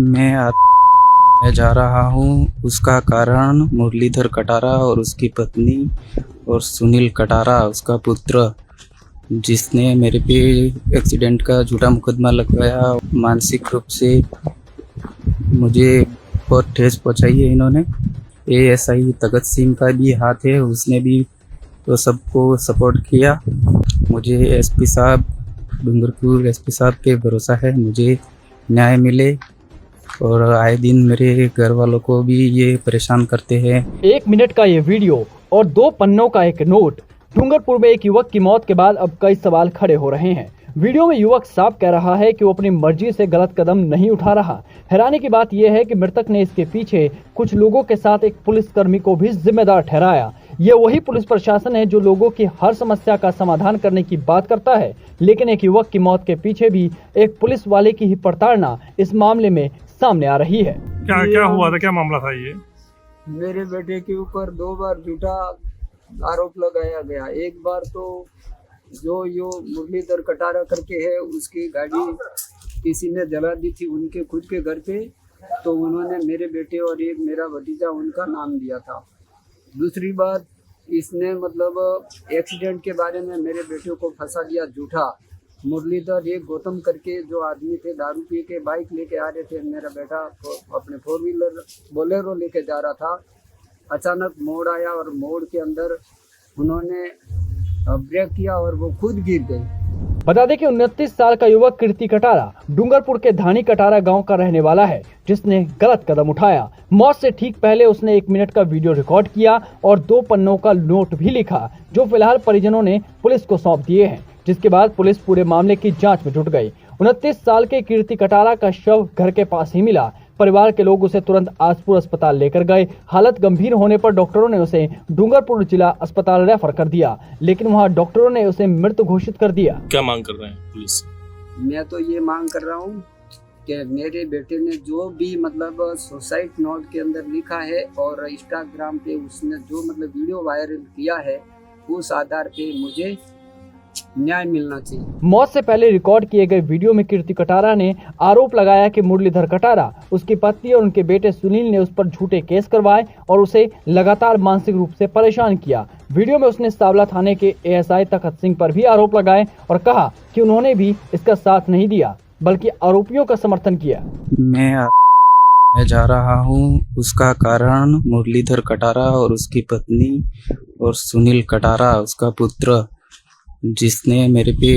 मैं मैं जा रहा हूँ। उसका कारण मुरलीधर कटारा और उसकी पत्नी और सुनील कटारा उसका पुत्र, जिसने मेरे पे एक्सीडेंट का झूठा मुकदमा लगवाया। मानसिक रूप से मुझे बहुत ठेस पहुंचाई है इन्होंने। एएसआई तगत सिंह का भी हाथ है, उसने भी तो सबको सपोर्ट किया। मुझे एसपी साहब, डूंगरपुर एसपी साहब पे भरोसा है मुझे न्याय मिले। और आए दिन मेरे घर वालों को भी ये परेशान करते हैं। 1 मिनट का ये वीडियो और 2 पन्नों का एक नोट। डूंगरपुर में एक युवक की मौत के बाद अब कई सवाल खड़े हो रहे हैं। वीडियो में युवक साफ कह रहा है कि वो अपनी मर्जी से गलत कदम नहीं उठा रहा। हैरानी की बात यह है कि मृतक ने इसके पीछे कुछ लोगों के साथ एक पुलिसकर्मी को भी जिम्मेदार ठहराया। ये वही पुलिस प्रशासन है जो लोगों की हर समस्या का समाधान करने की बात करता है, लेकिन एक युवक की मौत के पीछे भी एक पुलिस वाले की ही प्रताड़ना इस मामले में सामने आ रही है। क्या क्या हुआ था, क्या मामला था ये? मेरे बेटे के ऊपर 2 बार झूठा आरोप लगाया गया। एक बार तो जो मुरलीधर कटारा करके है, उसकी गाड़ी किसी ने जला दी थी उनके खुद के घर पे, तो उन्होंने मेरे बेटे और एक मेरा भतीजा उनका नाम दिया था। दूसरी बात, इसने मतलब एक्सीडेंट के बारे में मेरे बेटे को फंसा दिया झूठा। मुरलीधर एक गौतम करके जो आदमी थे, दारू पी के बाइक लेके आ रहे थे। मेरा बेटा अपने 4 व्हीलर बोलेरो लेके जा रहा था। अचानक मोड़ आया और मोड़ के अंदर उन्होंने ब्रेक किया और वो खुद गिर गए। बता दें कि 29 साल का युवक कीर्ति कटारा डूंगरपुर के धानी कटारा गांव का रहने वाला है, जिसने गलत कदम उठाया। मौत से ठीक पहले उसने 1 मिनट का वीडियो रिकॉर्ड किया और 2 पन्नों का नोट भी लिखा, जो फिलहाल परिजनों ने पुलिस को सौंप दिए हैं, जिसके बाद पुलिस पूरे मामले की जांच में जुट गई। 29 साल के कीर्ति कटारा का शव घर के पास ही मिला। परिवार के लोग उसे तुरंत आसपुर अस्पताल लेकर गए। हालत गंभीर होने पर डॉक्टरों ने उसे डूंगरपुर जिला अस्पताल रेफर कर दिया, लेकिन वहां डॉक्टरों ने उसे मृत घोषित कर दिया। क्या मांग कर रहे हैं पुलिस? मैं तो ये मांग कर रहा हूँ कि मेरे बेटे ने जो भी मतलब सुसाइड नोट के अंदर लिखा है और इंस्टाग्राम पे उसने जो मतलब वीडियो वायरल किया है, उस आधार पे मुझे न्याय मिलना चाहिए। मौत से पहले रिकॉर्ड किए गए वीडियो में कीर्ति कटारा ने आरोप लगाया कि मुरलीधर कटारा, उसकी पत्नी और उनके बेटे सुनील ने उस पर झूठे केस करवाए और उसे लगातार मानसिक रूप से परेशान किया। वीडियो में उसने सावला थाने के एएसआई तखत सिंह पर भी आरोप लगाए और कहा कि उन्होंने भी इसका साथ नहीं दिया, बल्कि आरोपियों का समर्थन किया। मैं जा रहा हूँ। उसका कारण मुरलीधर कटारा और उसकी पत्नी और सुनील कटारा उसका पुत्र, जिसने मेरे पे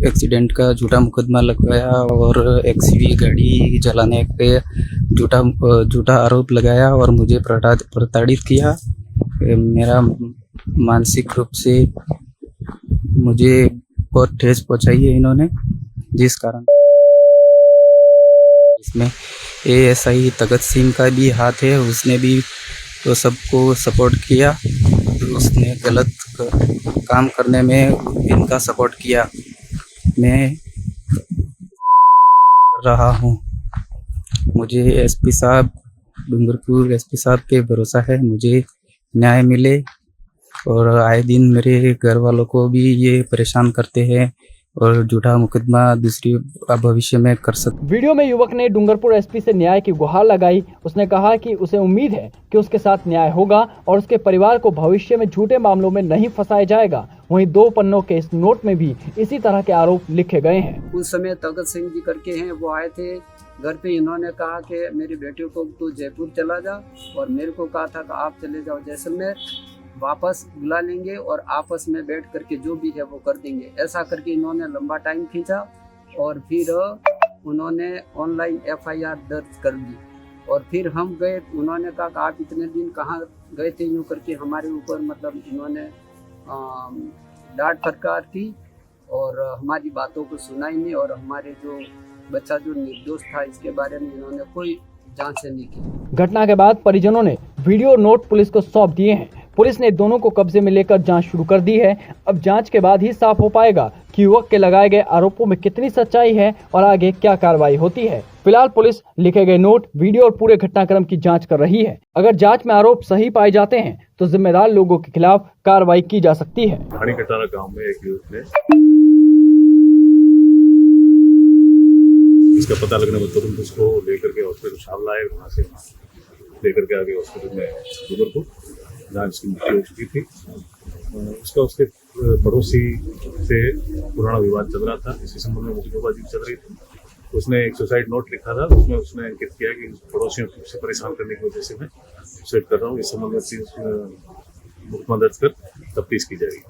एक्सीडेंट का झूठा मुकदमा लगवाया और एक्सवी गाड़ी जलाने पे झूठा आरोप लगाया और मुझे प्रताड़ित किया। मेरा मानसिक रूप से मुझे बहुत ठेस पहुंचाई है इन्होंने, जिस कारण इसमें एएसआई तगत सिंह का भी हाथ है। उसने भी तो सबको सपोर्ट किया। उसने गलत काम करने में इनका सपोर्ट किया। मैं रहा हूँ। मुझे एसपी साहब, डूंगरपुर एसपी साहब पे भरोसा है मुझे न्याय मिले। और आए दिन मेरे घर वालों को भी ये परेशान करते हैं और झूठा मुकदमा दूसरी भविष्य में कर सकते। वीडियो में युवक ने डूंगरपुर एसपी से न्याय की गुहार लगाई। उसने कहा कि उसे उम्मीद है कि उसके साथ न्याय होगा और उसके परिवार को भविष्य में झूठे मामलों में नहीं फंसाया जाएगा। वहीं 2 पन्नों के इस नोट में भी इसी तरह के आरोप लिखे गए हैं। उस समय तगत सिंह जी करके हैं, वो आए थे घर पे। इन्होंने कहा कि मेरे बेटे को तू जयपुर चला जा, और मेरे को कहा था कि आप चले जाओ जैसलमेर, वापस बुला लेंगे और आपस में बैठ करके जो भी है वो कर देंगे। ऐसा करके इन्होंने लंबा टाइम खींचा और फिर उन्होंने ऑनलाइन FIR दर्ज कर दी। और फिर हम गए, उन्होंने कहा कि आप इतने दिन कहाँ गए थे, यूँ करके हमारे ऊपर मतलब इन्होंने डांट फटकार की और हमारी बातों को सुना ही नहीं। और हमारे जो बच्चा जो निर्दोष था, इसके बारे में इन्होंने कोई जांच नहीं की। घटना के बाद परिजनों ने वीडियो नोट पुलिस को सौंप दिए हैं। पुलिस ने दोनों को कब्जे में लेकर जांच शुरू कर दी है। अब जांच के बाद ही साफ हो पाएगा कि युवक के लगाए गए आरोपों में कितनी सच्चाई है और आगे क्या कार्रवाई होती है। फिलहाल पुलिस लिखे गए नोट, वीडियो और पूरे घटनाक्रम की जांच कर रही है। अगर जांच में आरोप सही पाए जाते हैं तो जिम्मेदार लोगों के खिलाफ कार्रवाई की जा सकती है। धानी कटारा गांव में एक युवक ने इसका पता लगने पर तुरंत उसको लेकर के हॉस्पिटल शाम लाए, वहाँ से लेकर के आगे हॉस्पिटल में डूंगरपुर, जहाँ इसकी मृत्यु हो चुकी थी। उसका उसके पड़ोसी से पुराना विवाद चल रहा था, इसी संबंध में मुकदमेबाजी चल रही थी। उसने एक सुसाइड नोट लिखा था, उसमें उसने अंकित किया कि पड़ोसियों से परेशान करने की वजह से मैं सुसाइड कर रहा हूँ। इस संबंध में मुकदमा दर्ज कर तफ्तीश की जाएगी।